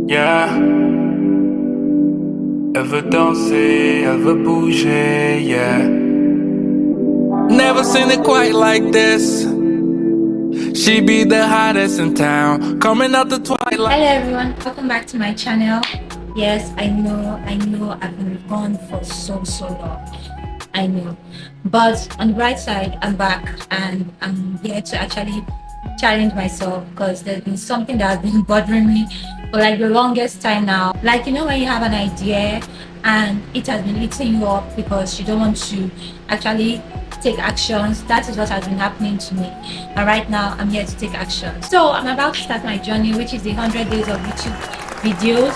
Yeah, elle veut danser, elle veut bouger, yeah. Never seen it quite like this. She be the hottest in town, coming out the twilight. Hello everyone, welcome back to my channel. Yes, I know I've been gone for so long. I know, but on the bright side, I'm back and I'm here to actually challenge myself because there's been something that has been bothering me for like the longest time now. Like, you know, when you have an idea and it has been eating you up because you don't want to actually take actions. That is what has been happening to me, and right now I'm here to take action. So I'm about to start my journey, which is the 100 days of YouTube videos.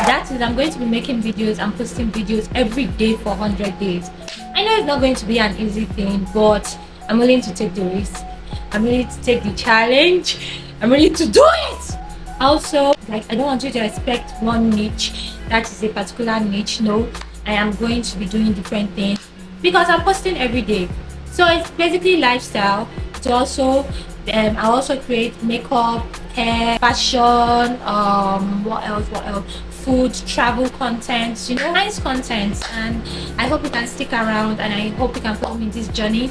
That is, I'm going to be making videos and posting videos every day for 100 days. I know it's not going to be an easy thing, but I'm willing to take the risk. I'm willing to take the challenge. I'm willing to do it. Also, like, I don't want you to expect one niche, that is a particular niche. No, I am going to be doing different things because I'm posting every day. So it's basically lifestyle. It's also I also create makeup, hair, fashion, what else, food, travel content, you know, nice content. And I hope you can stick around and I hope you can follow me in this journey.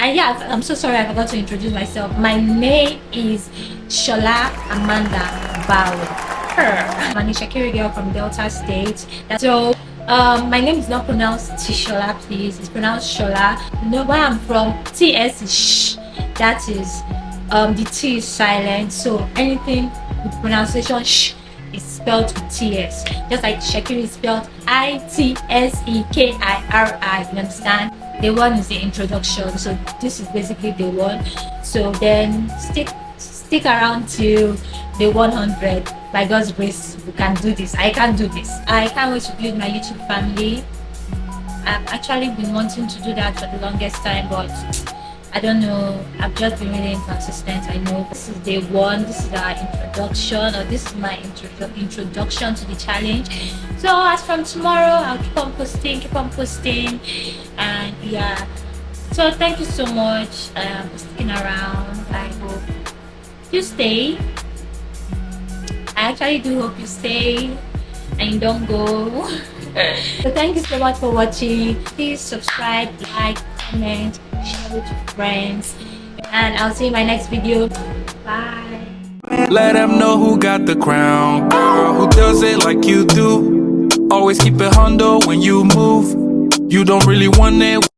And yeah, I'm so sorry I forgot to introduce myself. My name is Shola Amanda Bawe. I'm a Shakiri girl from Delta State. So my name is not pronounced Tishola, please. It's pronounced Shola. You know where I'm from? TS is sh. That is the T is silent. So anything with pronunciation sh is spelled with TS. Just like Shakiri is spelled ITSEKIRI. You understand? Day one is the introduction. So this is basically day one. So then stick around till day 100. By God's grace, we can do this. I can do this. I can't wait to build my YouTube family. I've actually been wanting to do that for the longest time, but I don't know. I've just been really inconsistent. I know this is day one. This is our introduction, or this is my introduction to the challenge. So as from tomorrow, I'll keep on posting, and yeah. So thank you so much for sticking around. I hope you stay. I actually do hope you stay and you don't go. So thank you so much for watching. Please subscribe, like, comment, share with your friends, and I'll see you in my next video. Bye. Let them know who got the crown, girl, who does it like you do. Always keep it hundo when you move. You don't really want it.